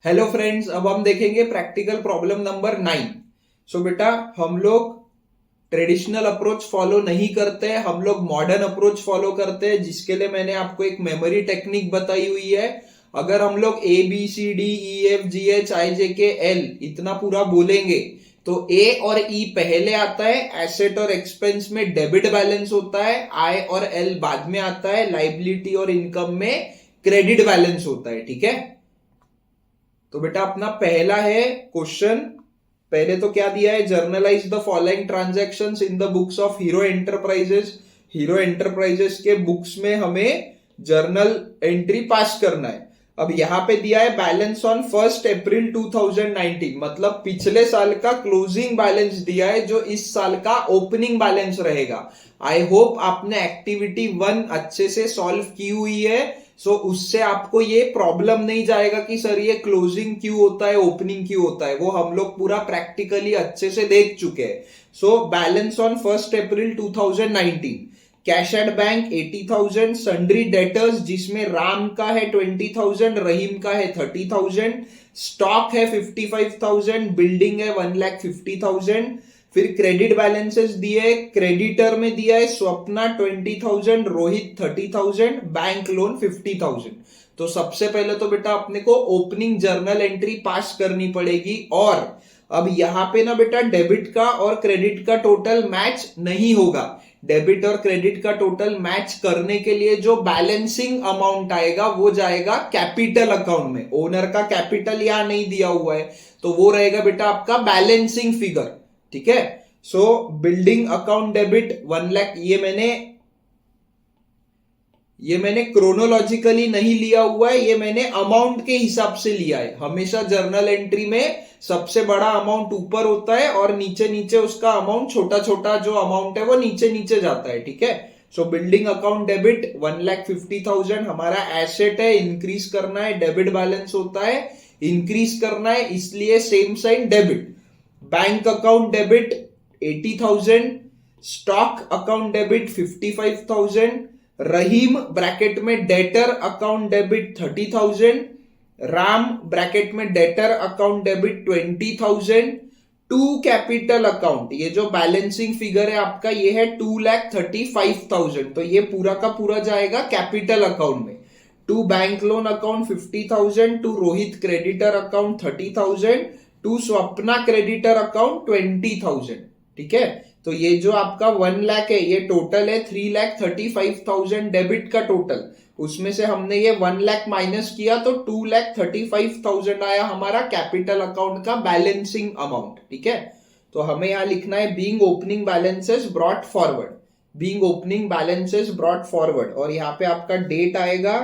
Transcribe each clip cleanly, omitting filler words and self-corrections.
Hello friends, अब हम देखेंगे प्रैक्टिकल प्रॉब्लम नंबर 9। सो बेटा, हम लोग ट्रेडिशनल अप्रोच फॉलो नहीं करते हैं, हम लोग मॉडर्न अप्रोच फॉलो करते हैं, जिसके लिए मैंने आपको एक मेमोरी टेक्निक बताई हुई है। अगर हम लोग ABCDEFGHIJK L इतना पूरा बोलेंगे तो ए और ई पहले आता है, एसेट और एक्सपेंस में डेबिट बैलेंस होता है, आई और एल बाद में आता है, लाइबिलिटी और इनकम में क्रेडिट बैलेंस होता है। ठीक है, तो बेटा अपना पहला है क्वेश्चन। पहले तो क्या दिया है, generalized the following transactions in the books of hero enterprises. Hero enterprises के बुक्स में हमें जर्नल एंट्री पास करना है। अब यहां पे दिया है बैलेंस ऑन 1 अप्रैल 2019, मतलब पिछले साल का क्लोजिंग बैलेंस दिया है जो इस साल का ओपनिंग बैलेंस रहेगा। आई होप आपने एक्टिविटी 1 अच्छे से सॉल्व की हुई है। सो उससे आपको ये प्रॉब्लम नहीं जाएगा कि सर ये क्लोजिंग क्यों होता है, ओपनिंग क्यों होता है, वो हम लोग पूरा प्रैक्टिकली अच्छे से देख चुके हैं। So balance on 1 April 2019, cash at bank 80,000, sundry debtors जिसमें राम का है 20,000, रहीम का है 30,000, स्टॉक है 55,000, बिल्डिंग है 1,50,000। फिर क्रेडिट बैलेंसेस दिए, क्रेडिटर में दिया है स्वप्ना 20,000, रोहित 30,000, बैंक लोन 50,000। तो सबसे पहले तो बेटा अपने को ओपनिंग जर्नल एंट्री पास करनी पड़ेगी। और अब यहां पे ना बेटा डेबिट का और क्रेडिट का टोटल मैच नहीं होगा। डेबिट और क्रेडिट का टोटल मैच करने के लिए जो बैलेंसिंग अमाउंट आएगा वो जाएगा कैपिटल अकाउंट में। ओनर का कैपिटल यहां नहीं दिया हुआ है तो वो रहेगा बेटा आपका बैलेंसिंग फिगर। ठीक है, सो बिल्डिंग अकाउंट डेबिट 1 लाख, ये मैंने क्रोनोलॉजिकली नहीं लिया हुआ है, ये मैंने अमाउंट के हिसाब से लिया है। हमेशा जर्नल एंट्री में सबसे बड़ा अमाउंट ऊपर होता है और नीचे नीचे उसका अमाउंट, छोटा छोटा जो अमाउंट है वो नीचे नीचे जाता है। ठीक है, सो बिल्डिंग अकाउंट डेबिट 1,50,000 हमारा एसेट है, इंक्रीज करना है, डेबिट बैलेंस होता है, इंक्रीज करना है, इसलिए same sign debit. Bank account debit 80,000, stock account debit 55,000, Rahim bracket में debtor account debit 30,000, Ram bracket में debtor account debit 20,000, to capital account, ये जो बैलेंसिंग फिगर है आपका ये है 2,35,000, तो ये पूरा का पूरा जाएगा कैपिटल अकाउंट में। To bank loan account 50,000, to Rohit creditor account 30,000, to Swapna creditor account 20,000। ठीक है, तो ये जो आपका 1 लाख है ये टोटल है 3,35,000 डेबिट का टोटल। उसमें से हमने ये 1 लाख माइनस किया तो 2,35,000 आया हमारा कैपिटल अकाउंट का बैलेंसिंग अमाउंट। ठीक है, तो हमें यहां लिखना है being opening balances brought forward, being opening balances brought forward, और यहाँ पे आपका डेट आएगा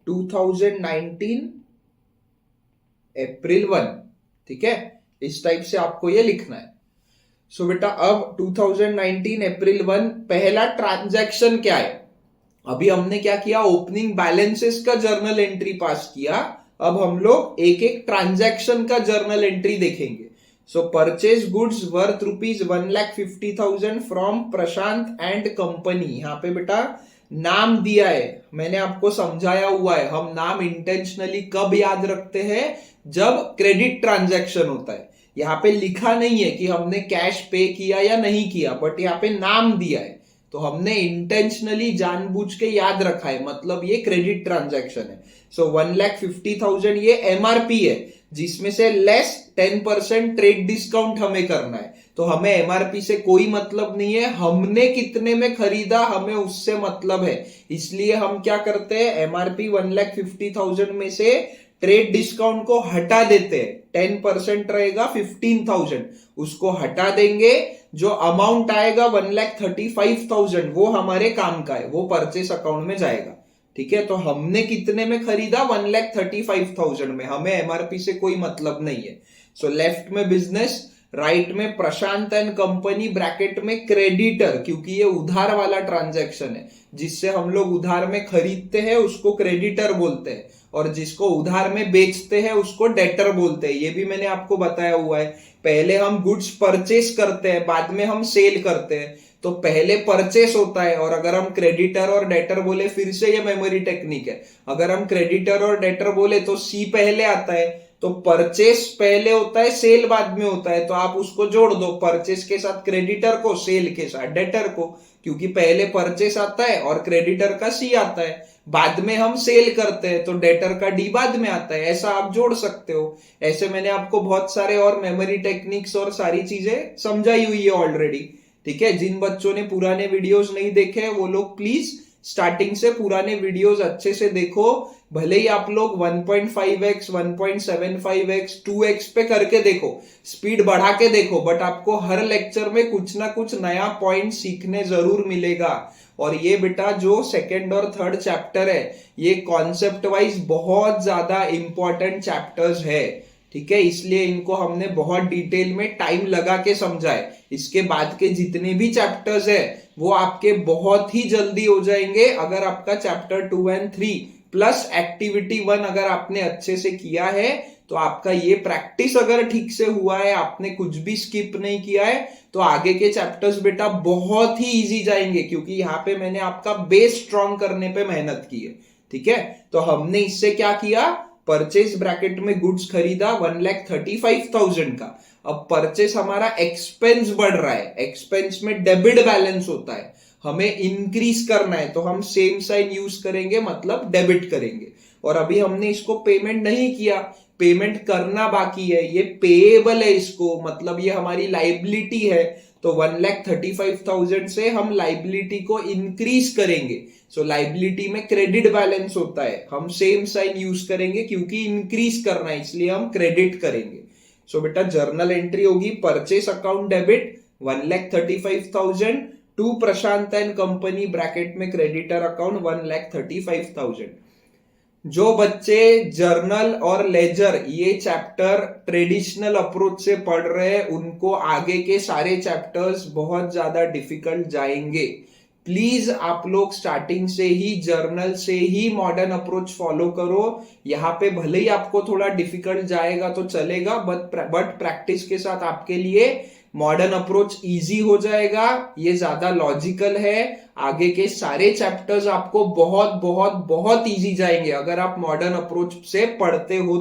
2019 अप्रैल 1। ठीक है, इस टाइप से आपको ये लिखना है। सो बेटा अब 2019 अप्रैल 1 पहला ट्रांजैक्शन क्या है। अभी हमने क्या किया, ओपनिंग बैलेंसेस का जर्नल एंट्री पास किया। अब हम लोग एक एक ट्रांजैक्शन का जर्नल एंट्री देखेंगे। सो purchase goods worth ₹1,50,000 from Prashant and company. यहाँ पे बेटा नाम दिया है, मैंने आपको समझाया हुआ है, हम नाम इंटेंशनली कब याद रखते हैं, जब क्रेडिट ट्रांजैक्शन होता है। यहाँ पे लिखा नहीं है कि हमने कैश पे किया या नहीं किया, बट यहाँ पे नाम दिया है तो हमने इंटेंशनली जानबूझ के याद रखा है, मतलब ये क्रेडिट ट्रांजैक्शन है। सो 1,50,000 ये एमआरपी है जिसमें से लेस 10% ट्रेड डिस्काउंट हमें करना है। तो हमें एमआरपी से कोई मतलब नहीं है, हमने कितने में खरीदा हमें उससे मतलब है। इसलिए हम क्या करते हैं, एमआरपी 1,50,000 में से ट्रेड डिस्काउंट को हटा देते हैं, 10% रहेगा 15,000, उसको हटा देंगे, जो अमाउंट आएगा 1,35,000 वो हमारे काम का है, वो परचेस अकाउंट में जाएगा। ठीक है, तो हमने कितने में खरीदा, 1,35,000 में, हमें एमआरपी से कोई मतलब नहीं है। सो लेफ्ट में बिजनेस, राइट में प्रशांत एंड कंपनी, ब्रैकेट में क्रेडिटर, क्योंकि ये उधार वाला ट्रांजैक्शन है, जिससे हम लोग उधार में खरीदते हैं उसको क्रेडिटर बोलते हैं, और जिसको उधार में बेचते हैं उसको डेटर बोलते हैं। ये भी मैंने आपको बताया हुआ है। पहले हम गुड्स परचेस करते हैं, बाद में हम सेल करते हैं, तो पहले परचेस होता है। और अगर हम क्रेडिटर और डेटर बोले, फिर से ये मेमोरी टेक्निक है, अगर हम क्रेडिटर और डेटर बोले तो सी पहले आता है, तो परचेस पहले होता है, सेल बाद में होता है, तो आप उसको जोड़ दो, परचेस के साथ क्रेडिटर को, सेल के साथ डेटर को, क्योंकि पहले परचेस आता है और क्रेडिटर का सी आता है, बाद में हम सेल करते हैं तो डेटर का डी बाद में आता है, ऐसा आप जोड़ सकते हो। ऐसे मैंने आपको बहुत सारे और मेमोरी टेक्निक्स और सारी चीजें समझाई हुई है ऑलरेडी। ठीक है, जिन बच्चों ने पुराने वीडियोस नहीं देखे हैं वो लोग प्लीज स्टार्टिंग से पुराने वीडियोस अच्छे से देखो। भले ही आप लोग 1.5x 1.75x 2x पे करके देखो, स्पीड बढ़ा के देखो, बट आपको हर लेक्चर में कुछ ना कुछ नया पॉइंट सीखने जरूर मिलेगा। और ये बेटा जो सेकंड और थर्ड चैप्टर है, ये कॉन्सेप्ट वाइज बहुत ज्यादा इंपॉर्टेंट चैप्टर्स है। ठीक है, इसलिए इनको हमने बहुत डिटेल में टाइम लगा के समझा है। इसके बाद के जितने भी चैप्टर्स है वो आपके बहुत ही जल्दी हो जाएंगे अगर आपका चैप्टर 2 एंड 3 प्लस एक्टिविटी 1 अगर आपने अच्छे से किया है, तो आपका ये प्रैक्टिस अगर ठीक से हुआ है, आपने कुछ भी स्किप नहीं किया है, तो आगे के चैप्टर्स बेटा बहुत ही इजी जाएंगे, क्योंकि यहाँ पे मैंने आपका बेस स्ट्रॉन्ग करने पे मेहनत की है। ठीक है, तो हमने इससे क्या किया, परचेज ब्रैकेट में गुड्स खरीदा 1,35,000 का। अब परचेस हमारा एक्सपेंस बढ़ रहा है, एक्सपेंस में डेबिट बैलेंस होता है, हमें इंक्रीज करना है, तो हम सेम साइन यूज करेंगे, मतलब डेबिट करेंगे। और अभी हमने इसको पेमेंट नहीं किया, पेमेंट करना बाकी है, ये पेएबल है इसको, मतलब ये हमारी लाइबिलिटी है, तो 1,35,000 से हम लाइबिलिटी को इंक्रीज करेंगे। सो लाइबिलिटी में क्रेडिट बैलेंस होता है, हम सेम साइन यूज करेंगे क्योंकि इंक्रीज करना है, इसलिए हम क्रेडिट करेंगे। सो बेटा जर्नल एंट्री होगी purchase account debit 1,35,000 to Prashant and company bracket में क्रेडिटर अकाउंट 1,35,000। जो बच्चे जर्नल और लेजर ये चैप्टर ट्रेडिशनल अप्रोच से पढ़ रहे हैं, उनको आगे के सारे चैप्टर्स बहुत ज्यादा डिफिकल्ट जाएंगे। प्लीज आप लोग स्टार्टिंग से ही जर्नल से ही मॉडर्न अप्रोच फॉलो करो। यहाँ पे भले ही आपको थोड़ा डिफिकल्ट जाएगा तो चलेगा, बट प्रैक्टिस के साथ आपके लिए मॉडर्न अप्रोच इजी हो जाएगा, ये ज्यादा लॉजिकल है। आगे के सारे चैप्टर्स आपको बहुत बहुत बहुत इजी जाएंगे अगर आप मॉडर्न अप्रोच से पढ़ते हो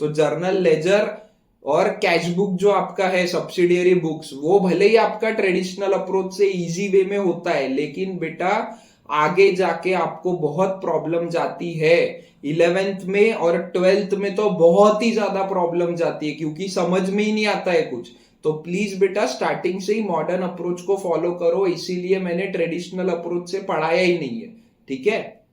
तो जर्नल लेजर और कैश बुक जो आपका है सब्सिडियरी बुक्स, वो भले ही आपका ट्रेडिशनल अप्रोच से इजी वे में होता है, लेकिन बेटा आगे जाके आपको बहुत प्रॉब्लम जाती है। 11th में और 12th में तो बहुत ही ज्यादा प्रॉब्लम जाती है, क्योंकि समझ में ही नहीं आता है कुछ। तो प्लीज बेटा स्टार्टिंग से ही मॉडर्न अप्रोच को फॉलो करो, इसीलिए मैंने ट्रेडिशनल अप्रोच से पढ़ाया ही नहीं है। ठीक है,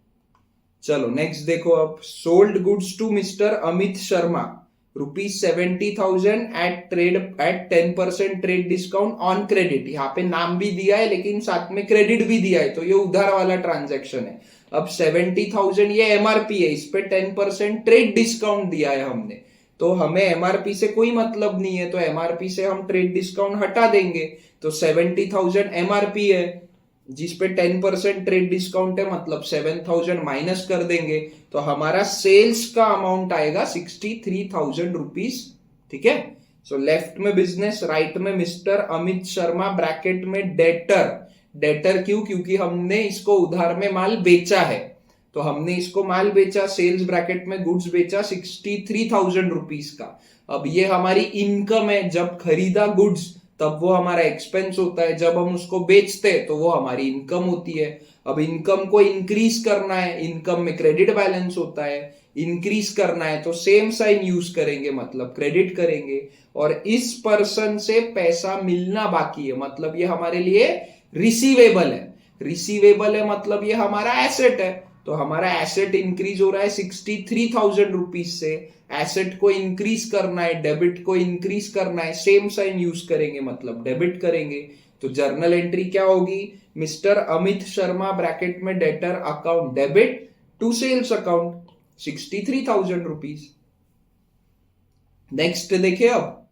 चलो नेक्स्ट देखो। अब sold goods to mister Amit Sharma ₹70,000 at 10% trade discount on credit. यहाँ पे नाम भी दिया है लेकिन साथ में क्रेडिट भी दिया है, तो ये उधार वाला ट्रांजैक्शन है। अब 70,000 ये एमआरपी है, इस पे 10% ट्रेड डिस्काउंट दिया है हमने, तो हमें एमआरपी से कोई मतलब नहीं है, तो एमआरपी से हम ट्रेड डिस्काउंट हटा देंगे। तो 70,000 एमआरपी है जिसपे 10% ट्रेड डिस्काउंट है, मतलब 7,000 माइनस कर देंगे, तो हमारा सेल्स का अमाउंट आएगा 63,000 रुपीज। ठीक है, सो लेफ्ट में बिजनेस, राइट में मिस्टर अमित शर्मा ब्रैकेट में डेटर। डेटर क्यों, क्योंकि हमने इसको उधार में माल बेचा है, तो हमने इसको माल बेचा, सेल्स ब्रैकेट में गुड्स बेचा 63,000 रुपीज का। अब ये हमारी इनकम है, जब खरीदा गुड्स तब वो हमारा एक्सपेंस होता है, जब हम उसको बेचते हैं तो वो हमारी इनकम होती है। अब इनकम को इंक्रीज करना है, इनकम में क्रेडिट बैलेंस होता है, इंक्रीज करना है तो सेम साइन यूज करेंगे, मतलब क्रेडिट करेंगे। और इस पर्सन से पैसा मिलना बाकी है, मतलब ये हमारे लिए रिसीवेबल है। रिसीवेबल है मतलब ये हमारा एसेट है, तो हमारा एसेट इंक्रीज हो रहा है 63,000 रुपीज से। एसेट को इंक्रीज करना है, डेबिट को इंक्रीज करना है, सेम साइन यूज करेंगे, मतलब डेबिट करेंगे। तो जर्नल एंट्री क्या होगी, मिस्टर अमित शर्मा ब्रैकेट में debtor account debit to sales account 63,000 rupees. Next देखिए अब,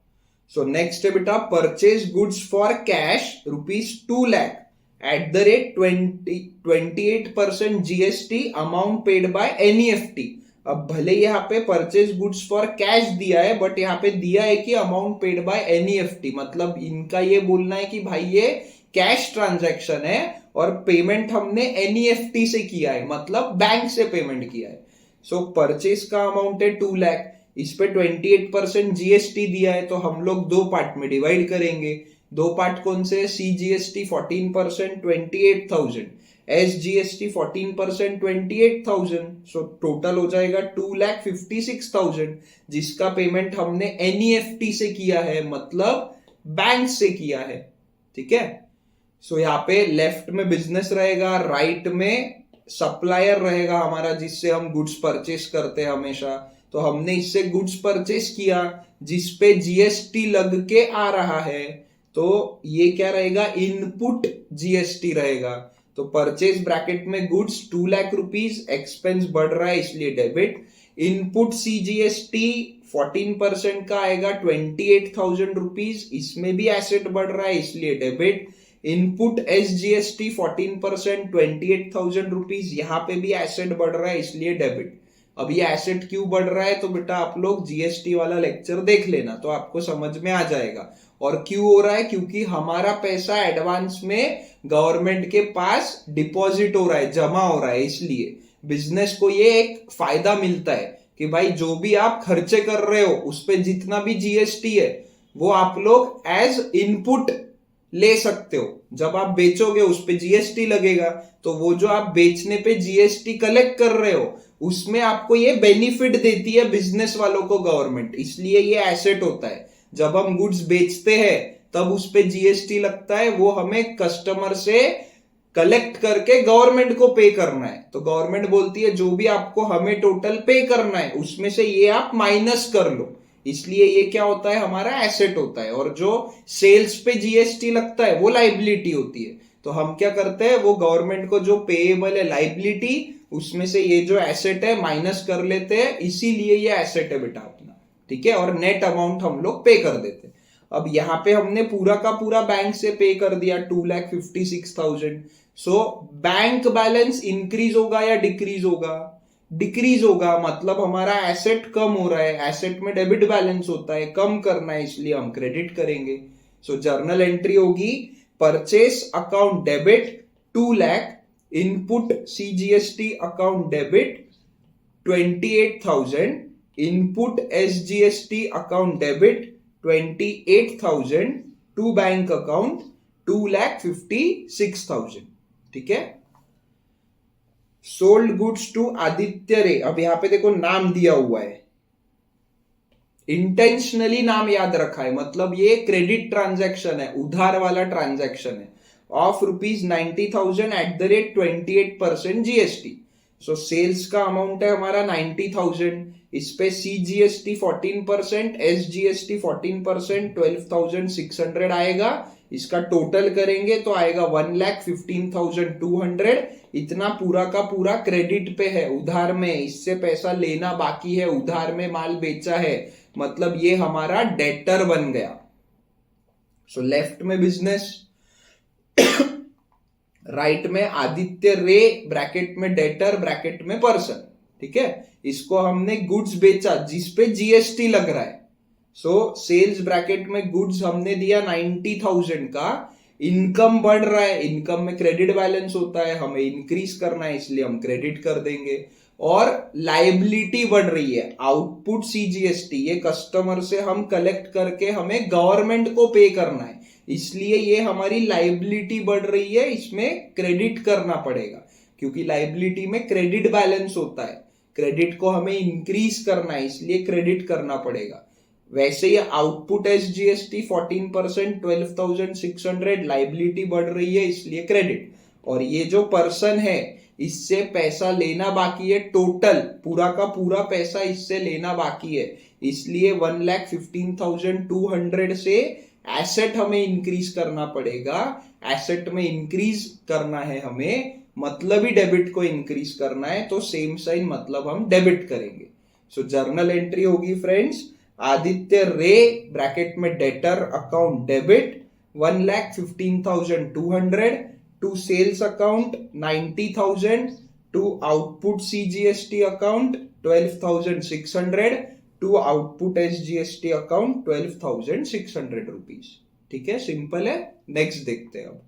सो नेक्स्ट है बेटा purchase goods for cash ₹2 lakh at the rate 28% GST amount paid by NEFT। अब भले यहाँ पे परचेज गुड्स फॉर कैश दिया है, बट यहाँ पे दिया है कि अमाउंट पेड बाय NEFT, मतलब इनका ये बोलना है कि भाई ये कैश ट्रांजैक्शन है और पेमेंट हमने NEFT से किया है, मतलब बैंक से पेमेंट किया है। सो परचेज का अमाउंट है 2 लाख, इस पे 28% जीएसटी दिया है, तो हम लोग दो पार्ट में डिवाइड करेंगे। दो पार्ट कौन से? CGST 14% 28,000, SGST 14% 28,000, सो टोटल हो जाएगा 2,56,000, जिसका पेमेंट हमने NEFT से किया है, मतलब बैंक से किया है। ठीक है, सो यहाँ पे लेफ्ट में बिजनेस रहेगा, राइट में सप्लायर रहेगा हमारा, जिससे हम गुड्स परचेस करते हैं हमेशा। तो हमने इससे गुड्स परचेस किया जिसपे जीएसटी लग के आ रहा है, तो ये क्या रहेगा? इनपुट जीएसटी रहेगा। तो परचेस ब्रैकेट में गुड्स 2 लाख रुपीज, एक्सपेंस बढ़ रहा है इसलिए डेबिट। इनपुट CGST 14% का आएगा 28,000 रुपीज, इसमें भी एसेट बढ़ रहा है इसलिए डेबिट। इनपुट SGST 14% 28,000 रुपीज, यहाँ पे भी एसेट बढ़ रहा है इसलिए डेबिट। अब ये एसेट क्यों बढ़ रहा है, तो बेटा आप लोग जीएसटी वाला लेक्चर देख लेना तो आपको समझ में आ जाएगा। और क्यों हो रहा है? क्योंकि हमारा पैसा एडवांस में गवर्नमेंट के पास डिपॉजिट हो रहा है, जमा हो रहा है, इसलिए बिजनेस को ये एक फायदा मिलता है कि भाई जो भी आप खर्चे कर रहे हो उस पे जितना भी जीएसटी है वो आप लोग एज इनपुट ले सकते हो। जब आप बेचोगे उस पे जीएसटी लगेगा, तो वो जो आप बेचने पे जीएसटी कलेक्ट कर रहे हो उसमें आपको ये बेनिफिट देती है बिजनेस वालों को गवर्नमेंट, इसलिए ये एसेट होता है। जब हम गुड्स बेचते हैं तब उस पे जीएसटी लगता है, वो हमें कस्टमर से कलेक्ट करके गवर्नमेंट को पे करना है। तो गवर्नमेंट बोलती है जो भी आपको हमें टोटल पे करना है उसमें से ये आप माइनस कर लो, इसलिए ये क्या होता है? हमारा एसेट होता है। और जो सेल्स पे जीएसटी लगता है वो लाइबिलिटी होती है। तो हम क्या करते हैं, वो गवर्नमेंट को जो पेएबल है लाइबिलिटी, उसमें से ये जो एसेट है माइनस कर लेते हैं, इसीलिए ये एसेट है बेटा अपना। ठीक है, और नेट अमाउंट हम लोग पे कर देते हैं। अब यहाँ पे हमने पूरा का पूरा बैंक से पे कर दिया 2,56,000। सो बैंक बैलेंस इंक्रीज होगा या डिक्रीज होगा? डिक्रीज होगा, मतलब हमारा एसेट कम हो रहा है। एसेट में डेबिट बैलेंस होता है, कम करना है इसलिए हम क्रेडिट करेंगे। सो जर्नल एंट्री होगी purchase account debit 2 lakh, input CGST account debit 28,000, input SGST account debit 28,000 to bank account 2,56,000। ठीक है, सोल्ड गुड्स टू आदित्य रे। अब यहां पे देखो नाम दिया हुआ है, इंटेंशनली नाम याद रखा है, मतलब ये क्रेडिट ट्रांजैक्शन है, उधार वाला ट्रांजैक्शन है। Of ₹90,000 @28% GST. सो सेल्स का अमाउंट है हमारा 90,000, इस पे CGST 14%, SGST 14%, 12,600 आएगा। इसका टोटल करेंगे तो आएगा 1,15,200। इतना पूरा का पूरा क्रेडिट पे है, उधार में, इससे पैसा लेना बाकी है, उधार में माल बेचा है, मतलब ये हमारा डेटर बन गया। सो लेफ्ट में बिजनेस, राइट में आदित्य रे, ब्रैकेट में डेटर, ब्रैकेट में पर्सन। ठीक है, इसको हमने गुड्स बेचा जिसपे जीएसटी लग रहा है। सो सेल्स ब्रैकेट में गुड्स हमने दिया 90,000 का, इनकम बढ़ रहा है, इनकम में क्रेडिट बैलेंस होता है, हमें इंक्रीज करना है इसलिए हम क्रेडिट कर देंगे। और लाइबिलिटी बढ़ रही है, आउटपुट CGST, ये कस्टमर से हम कलेक्ट करके हमें गवर्नमेंट को पे करना है, इसलिए ये हमारी लाइबिलिटी बढ़ रही है, इसमें क्रेडिट करना पड़ेगा, क्योंकि लाइबिलिटी में क्रेडिट बैलेंस होता है, क्रेडिट को हमें इंक्रीज करना है इसलिए क्रेडिट करना पड़ेगा। वैसे ही आउटपुट SGST 14%, 12,600, लाइबिलिटी बढ़ रही है इसलिए क्रेडिट। और ये जो पर्सन है इससे पैसा लेना बाकी है, टोटल पूरा का पूरा पैसा इससे लेना बाकी है, इसलिए 1,15,200 से एसेट हमें इंक्रीज करना पड़ेगा। एसेट में इंक्रीज करना है हमें, मतलब ही डेबिट को इंक्रीज करना है, तो सेम साइन मतलब हम डेबिट करेंगे। सो जर्नल एंट्री होगी फ्रेंड्स, आदित्य रे, ब्रैकेट में debtor account debit 1,15,200 to sales account 90,000 to output CGST account 12,600 to output SGST account 12,600 rupees. ठीक है, सिंपल है। नेक्स्ट देखते हैं अब।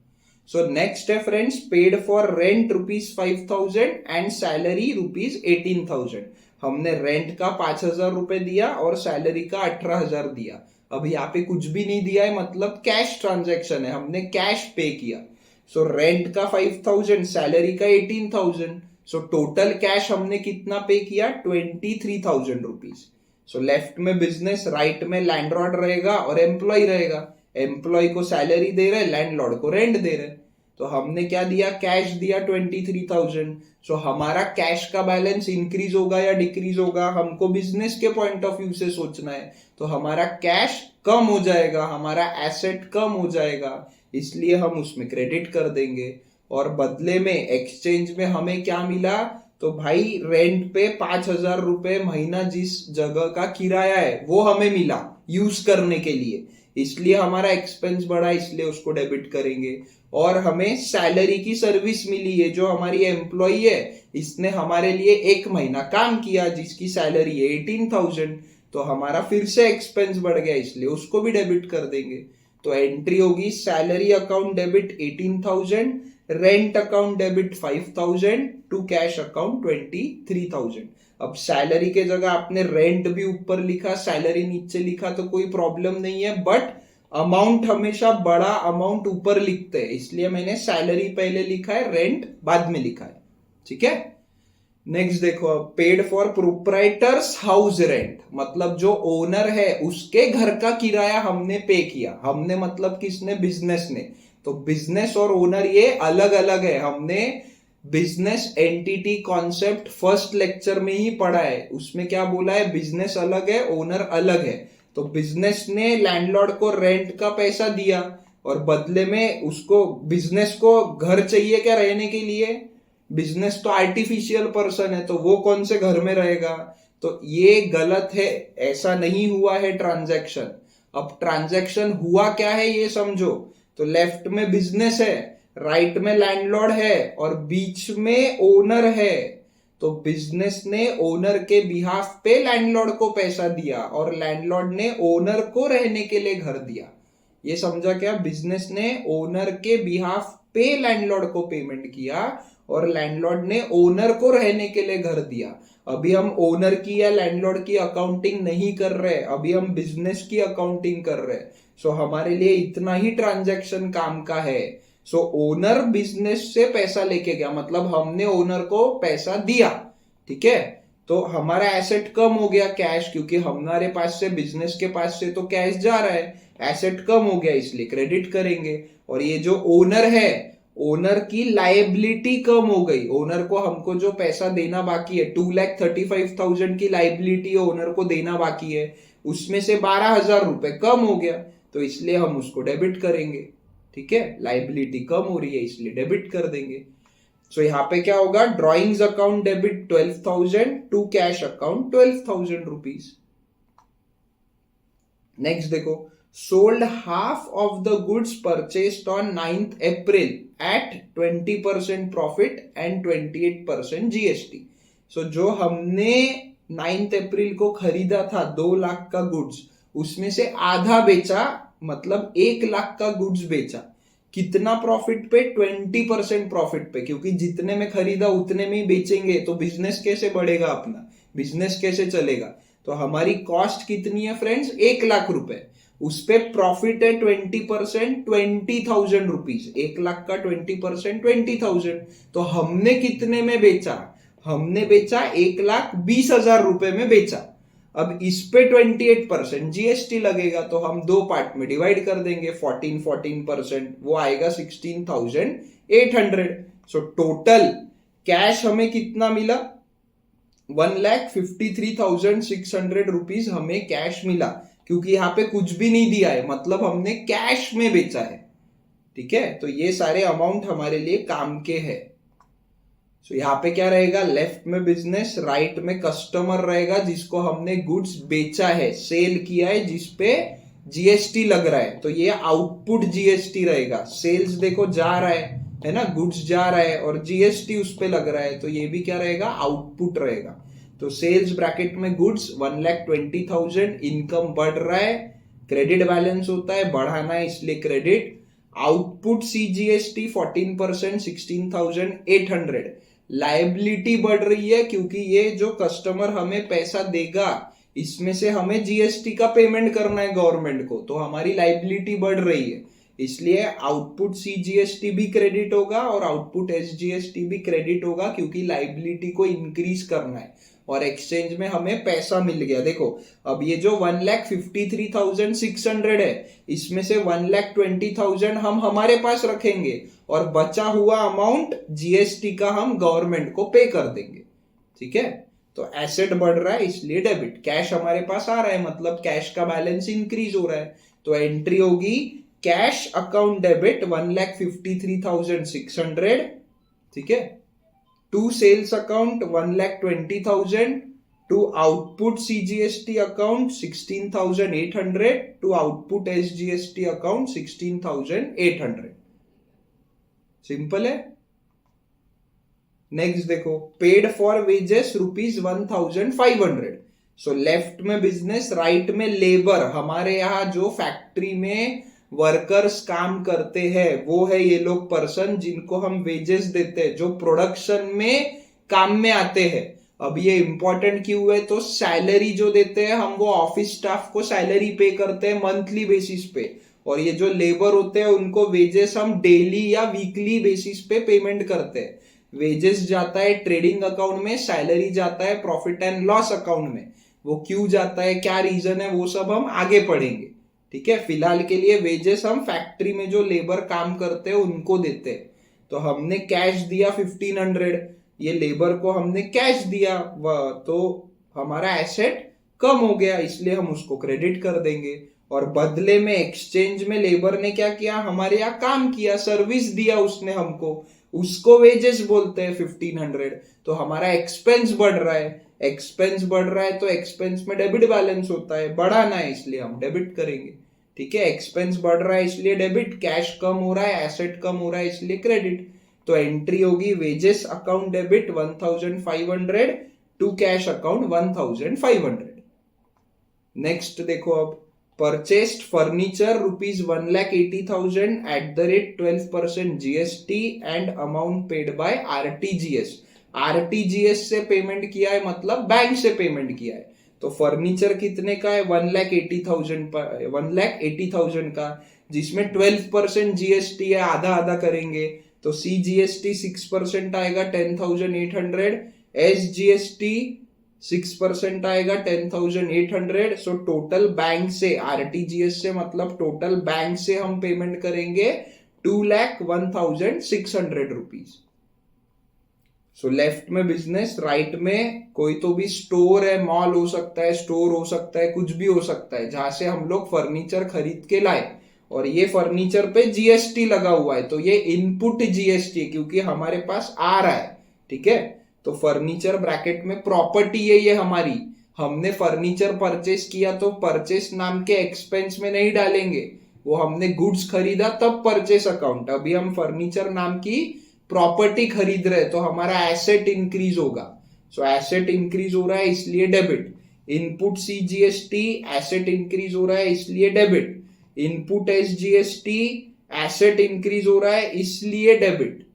सो नेक्स्ट है friends, paid for rent ₹5,000 and salary ₹18,000। हमने रेंट का 5,000 रुपए दिया और सैलरी का 18,000 दिया। अब यहाँ पे कुछ भी नहीं दिया है, मतलब कैश ट्रांजैक्शन है, हमने कैश पे किया। सो रेंट का 5,000, सैलरी का 18,000। सो टोटल कैश हमने कितना पे किया? 23,000 रुपीज। सो लेफ्ट में बिजनेस, राइट में लैंडलॉर्ड रहेगा और एम्प्लॉय रहेगा। एम्प्लॉय को सैलरी दे रहे, लैंडलॉर्ड को रेंट दे रहे। तो हमने क्या दिया? कैश दिया 23,000। सो हमारा कैश का बैलेंस इंक्रीज होगा या डिक्रीज होगा, हमको बिजनेस के पॉइंट ऑफ व्यू से सोचना है। तो हमारा कैश कम हो जाएगा, हमारा एसेट कम हो जाएगा, इसलिए हम उसमें क्रेडिट कर देंगे। और बदले में एक्सचेंज में हमें क्या मिला? तो भाई रेंट पे 5,000 रुपए महीना जिस जगह का किराया है वो हमें मिला यूज करने के लिए, इसलिए हमारा एक्सपेंस बढ़ा, इसलिए उसको डेबिट करेंगे। और हमें सैलरी की सर्विस मिली है, जो हमारी एम्प्लॉय है इसने हमारे लिए 1 महीना काम किया जिसकी सैलरी है 18,000, तो हमारा फिर से एक्सपेंस बढ़ गया, इसलिए उसको भी डेबिट कर देंगे। तो एंट्री होगी salary account debit 18,000, rent account debit 5,000 to cash account 23,000। अब सैलरी के जगह आपने रेंट भी ऊपर लिखा, सैलरी नीचे लिखा तो कोई प्रॉब्लम नहीं है, बट अमाउंट हमेशा बड़ा अमाउंट ऊपर लिखते हैं, इसलिए मैंने सैलरी पहले लिखा है, रेंट बाद में लिखा है। ठीक है, नेक्स्ट देखो, paid for proprietors house rent, मतलब जो ओनर है उसके घर का किराया हमने पे किया। हमने मतलब किसने? बिजनेस ने। तो बिजनेस और ओनर ये अलग अलग है। हमने business entity concept first lecture में ही पढ़ा है, उसमें क्या बोला है? बिजनेस अलग है, ओनर अलग है। तो बिजनेस ने लैंडलॉर्ड को रेंट का पैसा दिया और बदले में उसको, बिजनेस को घर चाहिए क्या रहने के लिए? बिजनेस तो आर्टिफिशियल पर्सन है, तो वो कौन से घर में रहेगा? तो ये गलत है, ऐसा नहीं हुआ है ट्रांजैक्शन। अब ट्रांजैक्शन हुआ क्या है ये समझो। तो लेफ्ट में बिजनेस है, राइट में लैंडलॉर्ड है और बीच में ओनर है। तो बिजनेस ने ओनर के बिहाफ पे लैंडलॉर्ड को पैसा दिया और लैंडलॉर्ड ने ओनर को रहने के लिए घर दिया। ये समझा क्या? बिजनेस ने ओनर के बिहाफ पे लैंडलॉर्ड को पेमेंट किया और लैंडलॉर्ड ने ओनर को रहने के लिए घर दिया। अभी हम ओनर की या लैंडलॉर्ड की अकाउंटिंग नहीं कर रहे, अभी हम बिजनेस की अकाउंटिंग कर रहे। सो हमारे लिए इतना ही ट्रांजैक्शन काम का है। सो ओनर बिजनेस से पैसा लेके गया, मतलब हमने ओनर को पैसा दिया। ठीक है, तो हमारा एसेट कम हो गया कैश, क्योंकि हमारे पास से, बिजनेस के पास से तो कैश जा रहा है, एसेट कम हो गया इसलिए क्रेडिट करेंगे। और ये जो ओनर है, ओनर की लाइबिलिटी कम हो गई, ओनर को हमको जो पैसा देना बाकी है, 2,35,000 की लाइबिलिटी ओनर को देना बाकी है, उसमें से 12,000 रुपए कम हो गया, तो इसलिए हम उसको डेबिट करेंगे। ठीक है, लाइबिलिटी कम हो रही है इसलिए डेबिट कर देंगे। सो यहाँ पे क्या होगा? Drawings account debit 12,000 to cash account 12,000 rupees. Next देखो, sold half of the goods purchased on 9th April at 20% profit and 28% GST। So जो हमने 9th अप्रैल को खरीदा था 2 लाख का गुड्स, उसमें से आधा बेचा, मतलब 1 लाख का गुड्स बेचा। कितना प्रॉफिट पे? 20% प्रॉफिट पे, क्योंकि जितने में खरीदा उतने में ही बेचेंगे तो बिजनेस कैसे बढ़ेगा अपना, बिजनेस कैसे चलेगा? तो हमारी कॉस्ट कितनी है फ्रेंड्स? 1 लाख रुपए, उस पे प्रॉफिट है 20%, 20,000 रुपीज। 1 लाख का 20% 20,000। तो हमने कितने में बेचा? हमने बेचा 1,20,000 रुपए में बेचा। अब इस पे 28% जीएसटी लगेगा, तो हम 2 पार्ट में डिवाइड कर देंगे, 14% वो आएगा 16,800। सो टोटल कैश हमें कितना मिला? 1,53,600 रुपीज हमें कैश मिला, क्योंकि यहाँ पे कुछ भी नहीं दिया है, मतलब हमने कैश में बेचा है। ठीक है, तो ये सारे अमाउंट हमारे लिए काम के हैं। सो यहाँ पे क्या रहेगा? लेफ्ट में बिजनेस, राइट में कस्टमर रहेगा जिसको हमने गुड्स बेचा है, सेल किया है, जिसपे जीएसटी लग रहा है, तो ये आउटपुट जीएसटी रहेगा। सेल्स देखो जा रहा है ना, गुड्स जा रहा है और जीएसटी उस पे लग रहा है, तो ये भी क्या रहेगा? आउटपुट रहेगा। तो सेल्स ब्रैकेट में गुड्स 1,20,000, इनकम बढ़ रहा है, क्रेडिट बैलेंस होता है, बढ़ाना है इसलिए क्रेडिट। आउटपुट सीजीएसटी 14% 16,800, लायबिलिटी बढ़ रही है क्योंकि ये जो कस्टमर हमें पैसा देगा इसमें से हमें जीएसटी का पेमेंट करना है गवर्नमेंट को, तो हमारी लायबिलिटी बढ़ रही है, इसलिए आउटपुट सीजीएसटी भी क्रेडिट होगा और आउटपुट एसजीएसटी भी क्रेडिट होगा क्योंकि लायबिलिटी को इंक्रीज करना है और एक्सचेंज में हमें पैसा मिल गया। देखो अब ये जो 1,53,600 है इसमें से 1,20,000 हम हमारे पास रखेंगे और बचा हुआ अमाउंट जीएसटी का हम गवर्नमेंट को पे कर देंगे। ठीक है, तो एसेट बढ़ रहा है इसलिए डेबिट, कैश हमारे पास आ रहा है मतलब कैश का बैलेंस इंक्रीज हो रहा है, तो एंट्री होगी कैश अकाउंट डेबिट 1,53,600। ठीक है, to sales account 1,20,000, to output CGST account 16,800, to output SGST account 16,800। Simple है। नेक्स्ट देखो, paid for wages ₹1,500। So left में बिजनेस, राइट में लेबर। हमारे यहाँ जो फैक्ट्री में वर्कर्स काम करते हैं वो है ये लोग पर्सन जिनको हम वेजेस देते हैं, जो प्रोडक्शन में काम में आते हैं। अब ये इंपॉर्टेंट क्यों है, तो सैलरी जो देते हैं हम वो ऑफिस स्टाफ को सैलरी पे करते हैं मंथली बेसिस पे, और ये जो लेबर होते हैं उनको वेजेस हम डेली या वीकली बेसिस पे पेमेंट करते हैं। वेजेस जाता है ट्रेडिंग अकाउंट में, सैलरी जाता है प्रॉफिट एंड लॉस अकाउंट में। वो क्यों जाता है, क्या रीजन है, वो सब हम आगे पढ़ेंगे। ठीक है, फिलहाल के लिए वेजेस हम फैक्ट्री में जो लेबर काम करते हैं उनको देते हैं। तो हमने कैश दिया 1,500, ये लेबर को हमने कैश दिया, तो हमारा एसेट कम हो गया इसलिए हम उसको क्रेडिट कर देंगे। और बदले में एक्सचेंज में लेबर ने क्या किया, हमारे यहाँ काम किया, सर्विस दिया उसने हमको, उसको वेजेस बोलते हैं 1,500। तो हमारा एक्सपेंस बढ़ रहा है, एक्सपेंस बढ़ रहा है तो एक्सपेंस में डेबिट बैलेंस होता है, बढ़ाना है इसलिए हम डेबिट करेंगे। ठीक है, एक्सपेंस बढ़ रहा है इसलिए डेबिट, कैश कम हो रहा है, एसेट कम हो रहा है इसलिए क्रेडिट। तो एंट्री होगी wages account debit 1,500 to cash account 1,500। Next देखो, अब purchased furniture ₹1,80,000 @12% GST and amount paid by RTGS. RTGS से पेमेंट किया है मतलब बैंक से पेमेंट किया है। तो फर्नीचर कितने का है, 1,80,000 का, जिसमें 12% जीएसटी है, आधा आधा करेंगे तो सीजीएसटी 6% आएगा 10,800, एसजीएसटी 6% आएगा 10,800। सो टोटल बैंक से, आरटीजीएस से मतलब टोटल बैंक से हम पेमेंट करेंगे 2,01,600 रुपीज। सो लेफ्ट में बिजनेस, राइट में कोई तो भी स्टोर है, मॉल हो सकता है, स्टोर हो सकता है, कुछ भी हो सकता है जहां से हम लोग फर्नीचर खरीद के लाए, और ये फर्नीचर पे जीएसटी लगा हुआ है, तो ये इनपुट जीएसटी क्योंकि हमारे पास आ रहा है। ठीक है, तो फर्नीचर ब्रैकेट में प्रॉपर्टी है ये हमारी, हमने फर्नीचर परचेस किया तो परचेस नाम के एक्सपेंस में नहीं डालेंगे, वो हमने गुड्स खरीदा तब परचेस अकाउंट। अभी हम फर्नीचर नाम की प्रॉपर्टी खरीद रहे तो हमारा एसेट इंक्रीज होगा। सो एसेट इंक्रीज हो रहा है इसलिए debit. Input CGST, asset increase हो रहा है इसलिए debit. Input SGST, asset increase हो रहा है इसलिए डेबिट।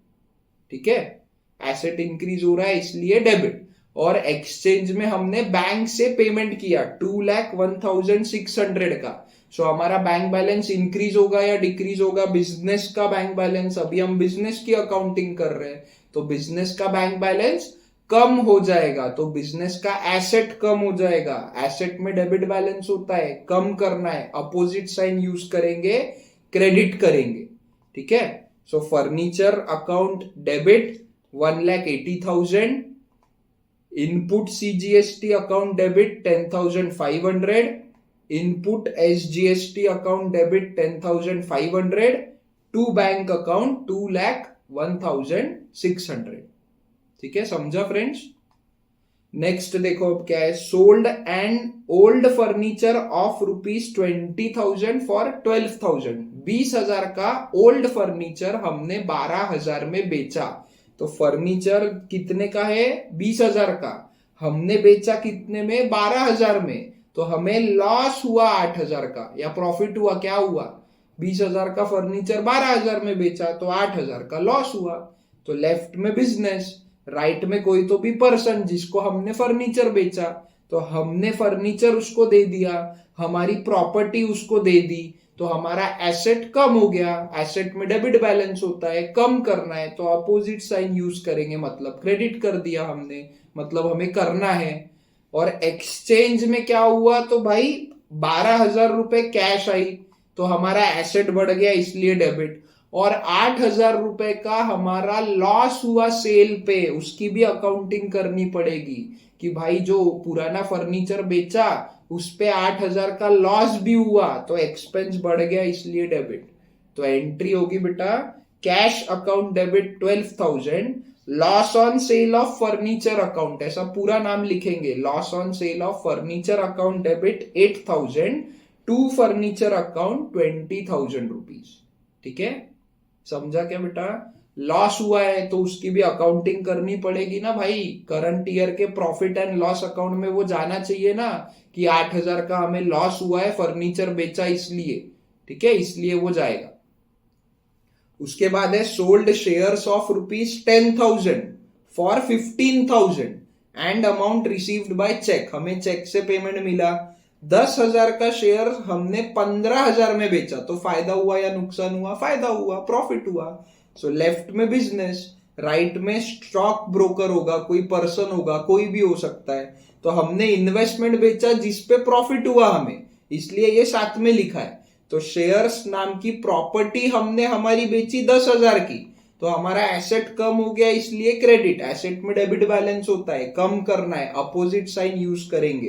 ठीक है, एसेट इंक्रीज हो रहा है इसलिए डेबिट। और एक्सचेंज में हमने बैंक से पेमेंट किया 2,01,600 का। सो हमारा बैंक बैलेंस इंक्रीज होगा या डिक्रीज होगा, बिजनेस का बैंक बैलेंस, अभी हम बिजनेस की अकाउंटिंग कर रहे हैं तो बिजनेस का बैंक बैलेंस कम हो जाएगा, तो बिजनेस का एसेट कम हो जाएगा। एसेट में डेबिट बैलेंस होता है, कम करना है, अपोजिट साइन यूज करेंगे, क्रेडिट करेंगे। ठीक है, so furniture account debit 1,80,000, input CGST account debit 10,500, input SGST account debit 10,500 to bank account 2,01,600। ठीक है, समझा फ्रेंड्स। नेक्स्ट देखो अब क्या है, sold and old furniture of ₹20,000 for 12,000। 20,000 का ओल्ड फर्नीचर हमने 12,000 में बेचा। तो फर्नीचर कितने का है, 20,000 का, हमने बेचा कितने में, 12,000 में, तो हमें लॉस हुआ 8,000 का, या प्रॉफिट हुआ, क्या हुआ, 20,000 का फर्नीचर 12,000 में बेचा तो 8,000 का लॉस हुआ। तो लेफ्ट में बिजनेस, राइट में कोई तो भी पर्सन जिसको हमने फर्नीचर बेचा, तो हमने फर्नीचर उसको दे दिया, हमारी प्रॉपर्टी उसको दे दी, तो हमारा एसेट कम हो गया। एसेट में डेबिट बैलेंस होता है, कम करना है तो अपोजिट साइन यूज करेंगे, मतलब क्रेडिट कर दिया हमने, मतलब हमें करना है। और एक्सचेंज में क्या हुआ, तो भाई 12,000 रुपए कैश आई, तो हमारा एसेट बढ़ गया इसलिए डेबिट। और 8,000 रुपए का हमारा लॉस हुआ सेल पे, उसकी भी अकाउंटिंग करनी पड़ेगी कि भाई जो पुराना फर्नीचर बेचा उस पे 8,000 का लॉस भी हुआ, तो एक्सपेंस बढ़ गया इसलिए डेबिट। तो एंट्री होगी बेटा cash account debit 12,000, loss on sale of furniture account, ऐसा पूरा नाम लिखेंगे, loss on sale of furniture account debit 8,000 to furniture account 20,000 rupees. ठीक है, समझा क्या बेटा? लॉस हुआ है तो उसकी भी अकाउंटिंग करनी पड़ेगी ना भाई। करंट ईयर के प्रॉफिट एंड लॉस अकाउंट में वो जाना चाहिए ना कि 8,000 का हमें लॉस हुआ है, फर्नीचर बेचा इसलिए। ठीक है, इसलिए वो जाएगा। उसके बाद है sold shares of ₹10,000 for 15,000 and amount received by cheque, हमें चेक से पेमेंट मिला। 10,000 का शेयर हमने 15,000 में बेचा, तो फायदा हुआ या नुकसान हुआ? फायदा हुआ, प्रॉफिट हुआ। सो लेफ्ट में बिजनेस, राइट में स्टॉक ब्रोकर होगा, कोई पर्सन होगा, कोई भी हो सकता है। तो हमने इन्वेस्टमेंट बेचा जिसपे प्रॉफिट हुआ हमें, इसलिए ये साथ में लिखा है। तो शेयर्स नाम की प्रॉपर्टी हमने हमारी बेची 10,000 की, तो हमारा एसेट कम हो गया इसलिए क्रेडिट। एसेट में डेबिट बैलेंस होता है, कम करना है, अपोजिट साइन यूज करेंगे,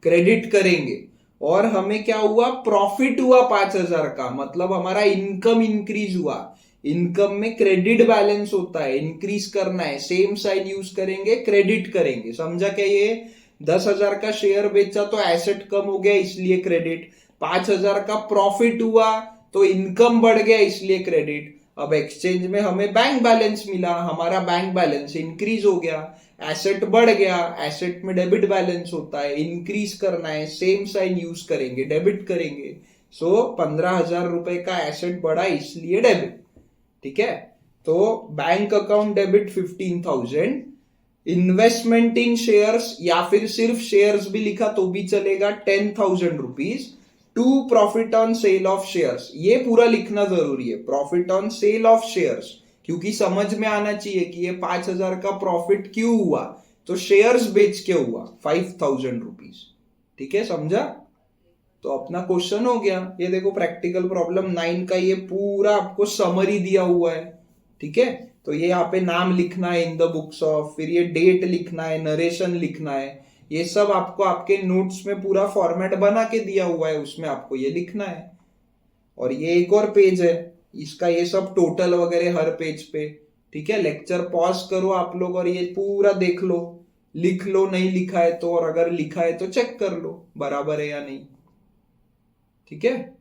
क्रेडिट करेंगे। और हमें क्या हुआ? प्रॉफिट हुआ 5,000 का, मतलब हमारा इनकम इंक्रीज हुआ। इनकम में क्रेडिट बैलेंस होता है, इंक्रीज करना है, सेम साइन यूज करेंगे, क्रेडिट करेंगे। समझा क्या? ये 10,000 का शेयर बेचा तो एसेट कम हो गया इसलिए क्रेडिट, 5,000 का प्रॉफिट हुआ तो इनकम बढ़ गया इसलिए क्रेडिट। अब एक्सचेंज में हमें बैंक बैलेंस मिला, हमारा बैंक बैलेंस इंक्रीज हो गया, एसेट बढ़ गया, एसेट में डेबिट बैलेंस होता है, इंक्रीज करना है, सेम साइन यूज करेंगे, डेबिट करेंगे। सो 15,000 रुपए का एसेट बढ़ा इसलिए डेबिट। ठीक है, तो बैंक अकाउंट डेबिट 15,000, इन्वेस्टमेंट इन शेयर्स या फिर सिर्फ शेयर्स भी लिखा तो भी चलेगा 10,000 rupees to profit on sale of shares. ये पूरा लिखना जरूरी है, profit on sale of shares, क्योंकि समझ में आना चाहिए कि ये 5,000 का प्रॉफिट क्यों हुआ, तो शेयर्स बेच के हुआ 5,000 रुपीज। ठीक है, समझा? तो अपना क्वेश्चन हो गया। ये देखो प्रैक्टिकल प्रॉब्लम 9 का ये पूरा आपको समरी दिया हुआ है। ठीक है, तो ये यहाँ पे नाम लिखना है इन द बुक्स ऑफ, फिर ये डेट लिखना है, नरेशन लिखना है, ये सब आपको आपके नोट्स में पूरा फॉर्मेट बना के दिया हुआ है, उसमें आपको ये लिखना है। और ये एक और पेज है, इसका ये सब टोटल वगैरह हर पेज पे। ठीक है, लेक्चर पॉज करो आप लोग और ये पूरा देख लो, लिख लो, नहीं लिखा है तो, और अगर लिखा है तो चेक कर लो बराबर है या नहीं। ठीक है।